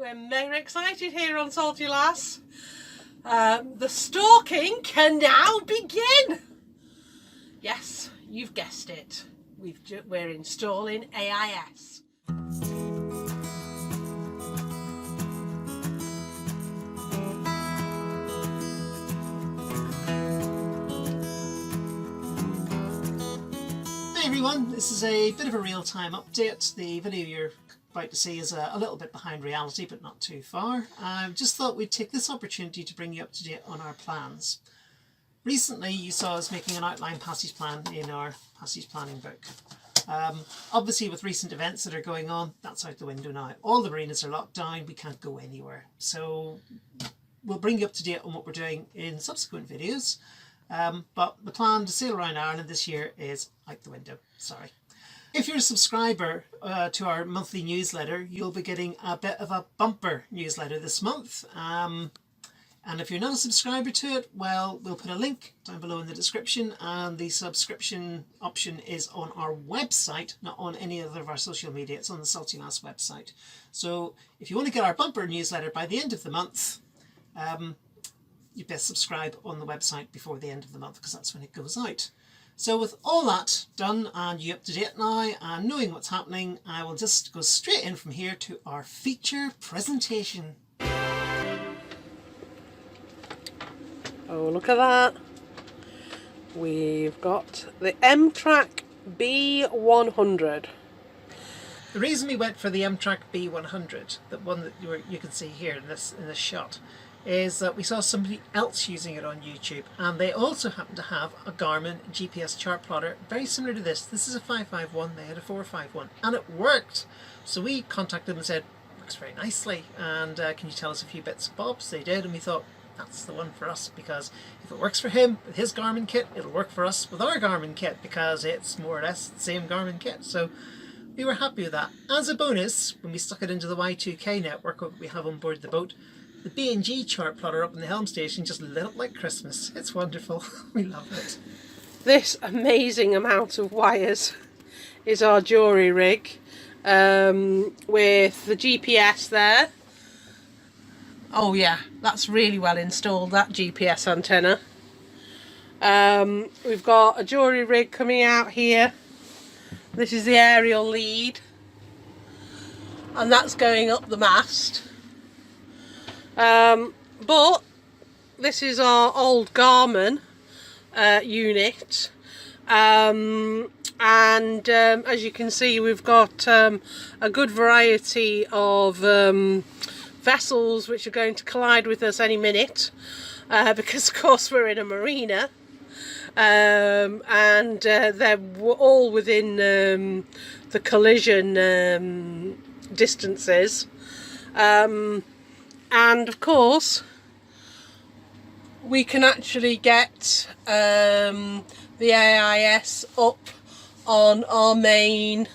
We're mega excited here on Salty Lass. The stalking can now begin. Yes, you've guessed it. We're installing AIS. Hey everyone, this is a bit of a real-time update. The video you're about to see is a little bit behind reality, but not too far. I just thought we'd take this opportunity to bring you up to date on our plans. Recently you saw us making an outline passage plan in our passage planning book. Obviously with recent events that are going on, that's out the window now. All the marinas are locked down, we can't go anywhere. So we'll bring you up to date on what we're doing in subsequent videos. But the plan to sail around Ireland this year is out the window, sorry. If you're a subscriber to our monthly newsletter, you'll be getting a bit of a bumper newsletter this month. And if you're not a subscriber to it, well, we'll put a link down below in the description, and the subscription option is on our website, not on any other of our social media. It's on the Salty Lass website. So if you want to get our bumper newsletter by the end of the month, you best subscribe on the website before the end of the month, because that's when it goes out. So with all that done and you up to date now and knowing what's happening, I will just go straight in from here to our feature presentation. Oh, look at that. We've got the MTrack B100. The reason we went for the MTrack B100, the one that you can see here in this shot, is that we saw somebody else using it on YouTube, and they also happen to have a Garmin GPS chart plotter very similar to this. This is a 551, they had a 451, and it worked. So we contacted them and said, works very nicely, and can you tell us a few bits and bobs? They did, and we thought that's the one for us, because if it works for him with his Garmin kit, it'll work for us with our Garmin kit, because it's more or less the same Garmin kit. So we were happy with that. As a bonus, when we stuck it into the Y2K network that we have on board the boat, the B&G chart plotter up in the helm station just lit up like Christmas. It's wonderful. We love it. This amazing amount of wires is our jury rig, with the GPS there. Oh yeah, that's really well installed, that GPS antenna. We've got a jury rig coming out here. This is the aerial lead, and that's going up the mast. But this is our old Garmin unit, and as you can see, we've got a good variety of vessels which are going to collide with us any minute, because of course we're in a marina, and they're all within the collision distances. And of course we can actually get the AIS up on our main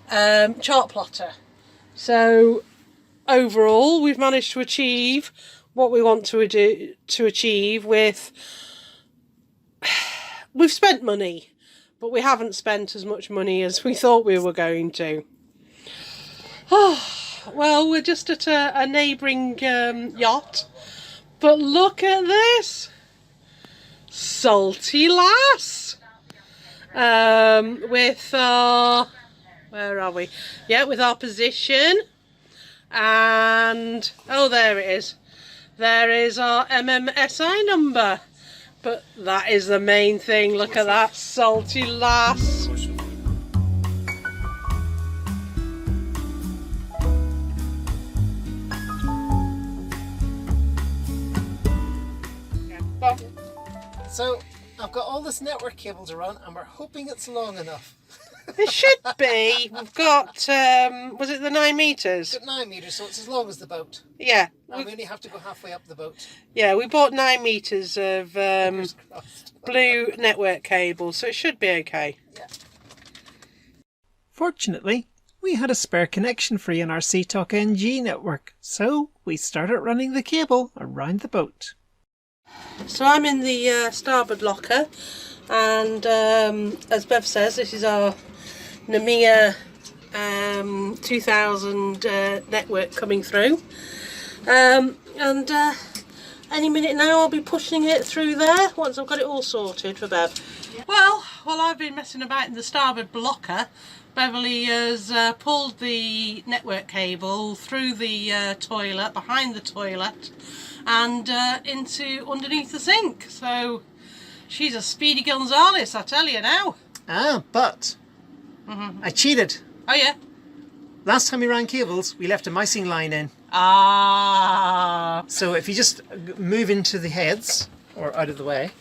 chart plotter. So overall we've managed to achieve what we want to achieve with... We've spent money, but we haven't spent as much money as we thought we were going to. Well, we're just at a neighbouring yacht, but look at this! Salty Lass! With our... where are we? Yeah, with our position. And... oh, there it is. There is our MMSI number. But that is the main thing. Look at that, Salty Lass. So I've got all this network cable to run, and we're hoping it's long enough. It should be. We've got, was it the 9 metres? It's got 9 metres, so it's as long as the boat. Yeah. And we only have to go halfway up the boat. Yeah, we bought 9 metres of blue network cable, so it should be okay. Yeah. Fortunately, we had a spare connection free on our CTOC NG network, so we started running the cable around the boat. So I'm in the starboard locker, and as Bev says, this is our NC'marinas 2000 network coming through, and any minute now I'll be pushing it through there once I've got it all sorted for Bev. Yeah. Well, while I've been messing about in the starboard blocker, Beverly has pulled the network cable through the toilet, behind the toilet, and into underneath the sink. So she's a speedy Gonzales, I tell you now. Ah, but I cheated. Oh yeah. Last time we ran cables, we left a moistening line in. Ah. So if you just move into the heads, or out of the way.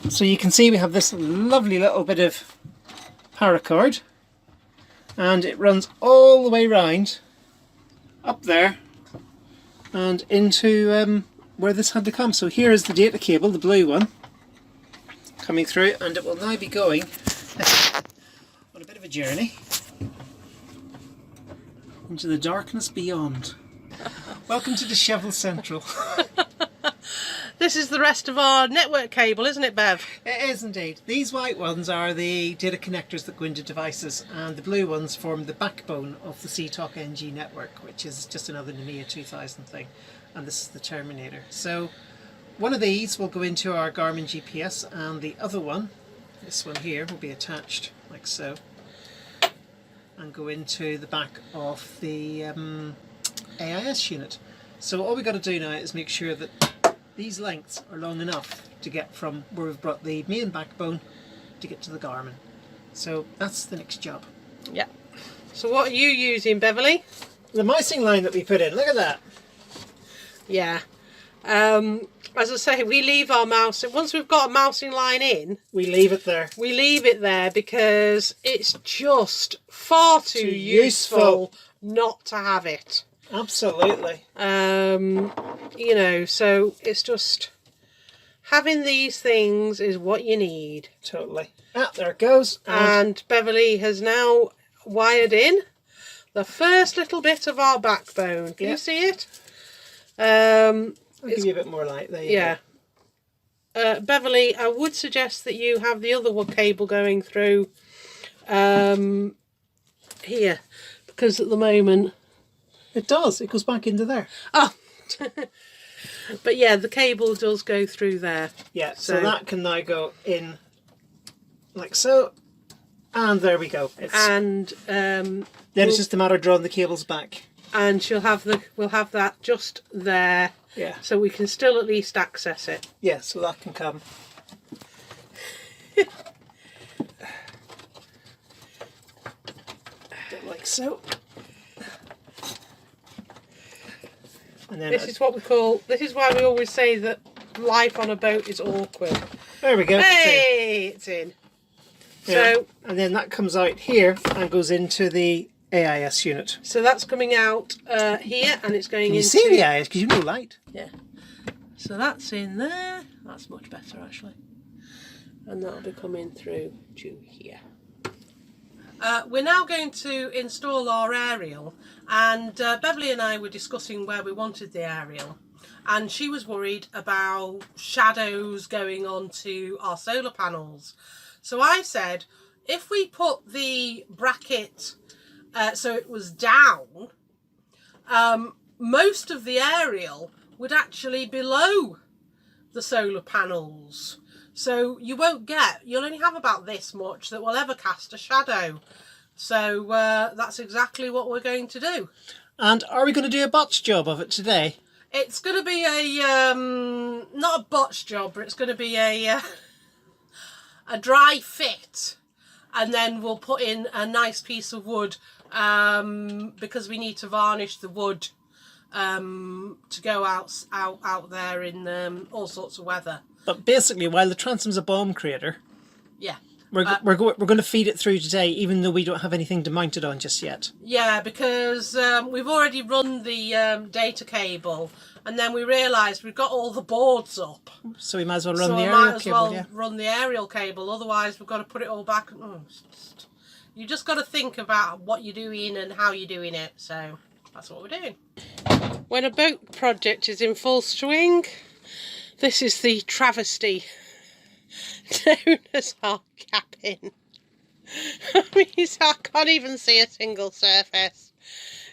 So you can see we have this lovely little bit of paracord. And it runs all the way round, up there, and into where this had to come. So here is the data cable, the blue one, coming through, and it will now be going on a bit of a journey into the darkness beyond. Welcome to Dishevel Central. This is the rest of our network cable, isn't it, Bev? It is indeed. These white ones are the data connectors that go into devices, and the blue ones form the backbone of the CTOC NG network, which is just another NMEA 2000 thing, and this is the terminator. So one of these will go into our Garmin GPS, and the other one, this one here, will be attached like so, and go into the back of the AIS unit. So all we've got to do now is make sure that these lengths are long enough to get from where we've brought the main backbone to get to the Garmin. So that's the next job. Yeah. So what are you using, Beverly? The moistening line that we put in, look at that. Yeah. As I say, we leave our mouse, once we've got a mousing line in, we leave it there. We leave it there because it's just far too useful not to have it. Absolutely. You know, so it's just having these things is what you need. Totally. Ah, there it goes. And Beverly has now wired in the first little bit of our backbone. Can you see it? I'll give you a bit more light there. Yeah. Beverly, I would suggest that you have the other cable going through here, because at the moment it does. It goes back into there. Oh. But yeah, the cable does go through there. Yeah, so that can now go in like so, and there we go. And then it's just a matter of drawing the cables back. And we'll have that just there. Yeah. So we can still at least access it. Yeah, so that can come. Like so. And then this is what we call, this is why we always say that life on a boat is awkward. There we go. Hey, it's in. Yeah. So, and then that comes out here and goes into the AIS unit. So that's coming out here, and it's going into... You see the AIS because you've no light. Yeah. So that's in there. That's much better actually. And that'll be coming through to here. We're now going to install our aerial, and Beverly and I were discussing where we wanted the aerial, and she was worried about shadows going onto our solar panels. So I said, if we put the bracket so it was down, most of the aerial would actually below the solar panels. So you'll only have about this much that will ever cast a shadow. So that's exactly what we're going to do. And are we going to do a botch job of it today? It's going to be a, not a botch job, but it's going to be a dry fit. And then we'll put in a nice piece of wood because we need to varnish the wood to go out there in all sorts of weather. But basically, while the transom's a bomb crater, yeah, we're going to feed it through today, even though we don't have anything to mount it on just yet. Yeah, because we've already run the data cable, and then we realised we've got all the boards up. So we might as well run the aerial cable. Run the aerial cable. Otherwise, we've got to put it all back. You just got to think about what you're doing and how you're doing it. So that's what we're doing. When a boat project is in full swing, this is the travesty known as our cabin. I mean, I can't even see a single surface.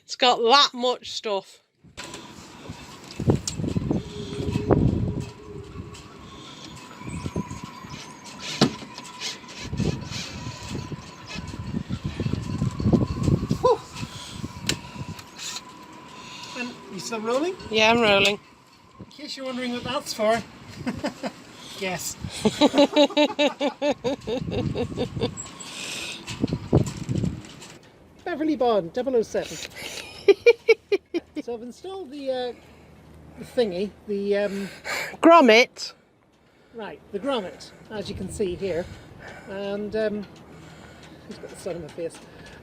It's got that much stuff. Whew. And you still rolling? Yeah, I'm rolling. In case you're wondering what that's for. Yes. Beverly Bond 007. So I've installed the thingy, the Grommet. right, the grommet, as you can see here, and who's got the sun in my face?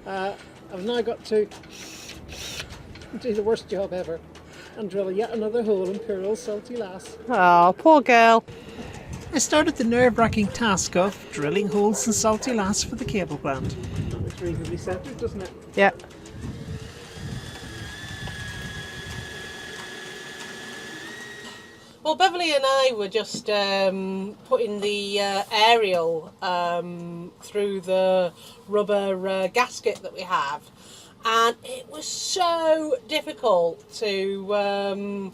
I've now got to do the worst job ever and drill yet another hole in poor old Salty Lass. Oh, poor girl. I started the nerve-wracking task of drilling holes in Salty Lass for the cable gland. That looks reasonably centred, doesn't it? Yeah. Well, Beverly and I were just putting the aerial through the rubber gasket that we have, and it was so difficult to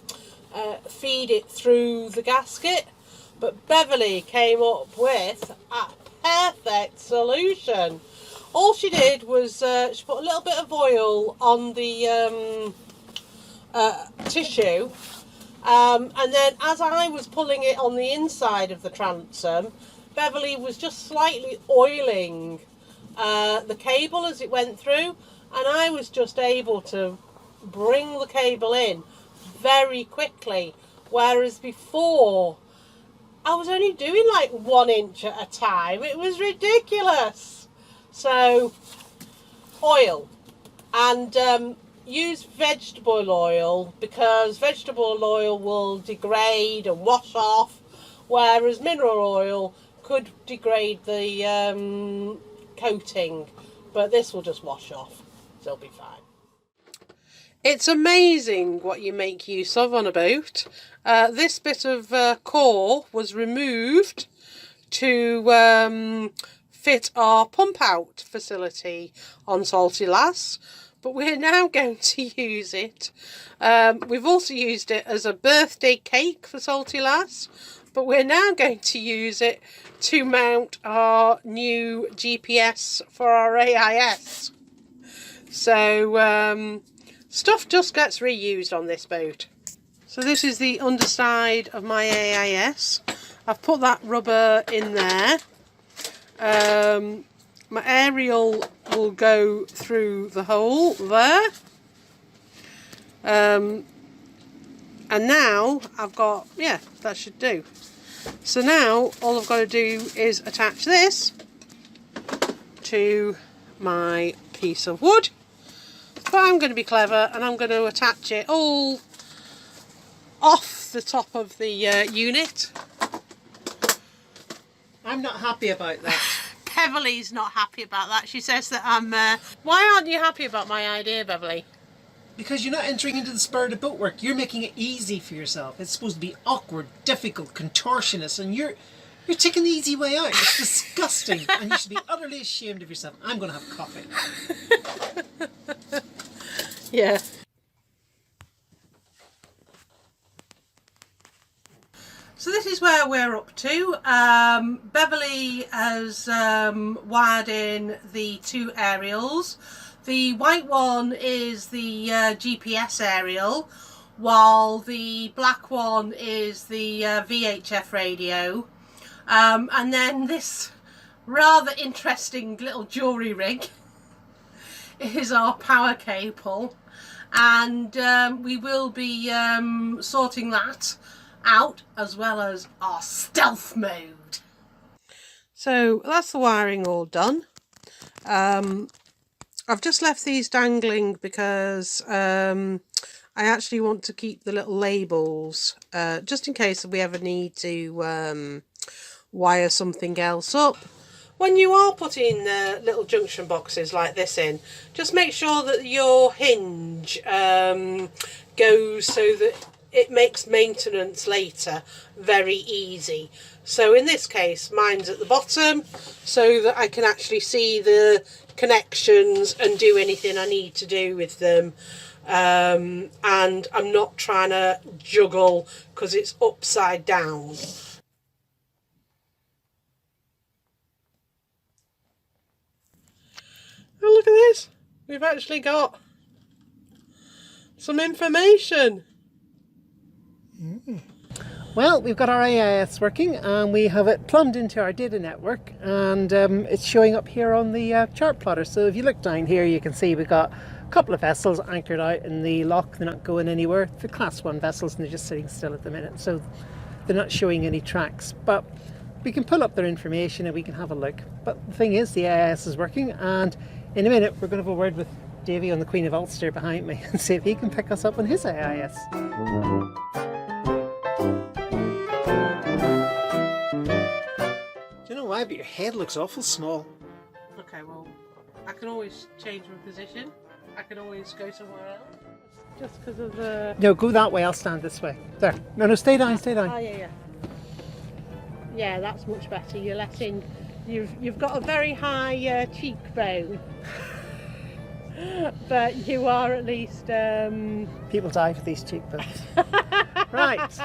feed it through the gasket. But Beverly came up with a perfect solution. All she did was she put a little bit of oil on the tissue, and then as I was pulling it on the inside of the transom, Beverly was just slightly oiling the cable as it went through, and I was just able to bring the cable in very quickly, whereas before I was only doing like 1 inch at a time. It was ridiculous. So oil, and use vegetable oil, because vegetable oil will degrade and wash off, whereas mineral oil could degrade the coating, but this will just wash off, so it'll be fine. It's amazing what you make use of on a boat. This bit of core was removed to fit our pump out facility on Salty Lass, but we're now going to use it. We've also used it as a birthday cake for Salty Lass, but we're now going to use it to mount our new GPS for our AIS. So stuff just gets reused on this boat. So this is the underside of my AIS. I've put that rubber in there. My aerial will go through the hole there. And now I've got, yeah, that should do. So now all I've got to do is attach this to my piece of wood. But I'm going to be clever, and I'm going to attach it all off the top of the unit. I'm not happy about that. Beverly's not happy about that. She says that I'm... Why aren't you happy about my idea, Beverly? Because you're not entering into the spirit of boat work. You're making it easy for yourself. It's supposed to be awkward, difficult, contortionist, and you're taking the easy way out. It's disgusting, and you should be utterly ashamed of yourself. I'm going to have coffee. Yeah. So this is where we're up to. Beverly has wired in the 2 aerials. The white one is the GPS aerial, while the black one is the VHF radio. And then this rather interesting little jewellery rig is our power cable, and we will be sorting that out, as well as our stealth mode. So that's the wiring all done. I've just left these dangling because I actually want to keep the little labels just in case we ever need to wire something else up. When you are putting little junction boxes like this in, just make sure that your hinge goes so that it makes maintenance later very easy. So in this case, mine's at the bottom so that I can actually see the connections and do anything I need to do with them. And I'm not trying to juggle because it's upside down. Oh, look at this. We've actually got some information. Well, we've got our AIS working and we have it plumbed into our data network, and it's showing up here on the chart plotter. So if you look down here, you can see we've got a couple of vessels anchored out in the lock. They're not going anywhere. They're class 1 vessels and they're just sitting still at the minute, so they're not showing any tracks. But we can pull up their information and we can have a look. But the thing is, the AIS is working, and in a minute we're going to have a word with Davy on the Queen of Ulster behind me and see if he can pick us up on his AIS. Do you know why? But your head looks awful small. Okay, well, I can always change my position. I can always go somewhere else. Just because of the... No, go that way, I'll stand this way. There. No, stay down, stay down. Oh, yeah. Yeah, that's much better. You're letting... You've got a very high cheekbone. But you are at least... People die for these cheekbones. Right.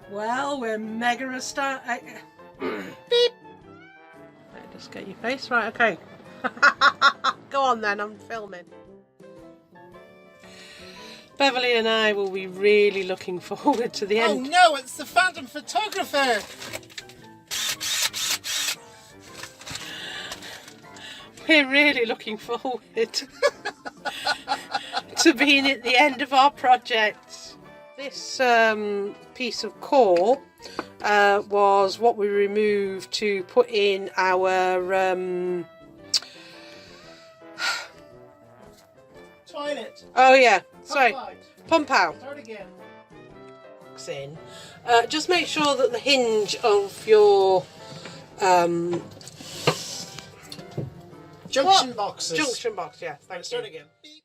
Well, we're mega a star. Beep. Just get your face right. Okay. Go on then. I'm filming. Beverly and I will be really looking forward to the end. Oh no! It's the phantom photographer. We're really looking forward to being at the end of our project. This piece of core was what we removed to put in our Toilet. oh yeah, sorry, pump out. Start again. In. Just make sure that the hinge of your junction boxes. Junction box, yeah. Thank Start you. again. Beep.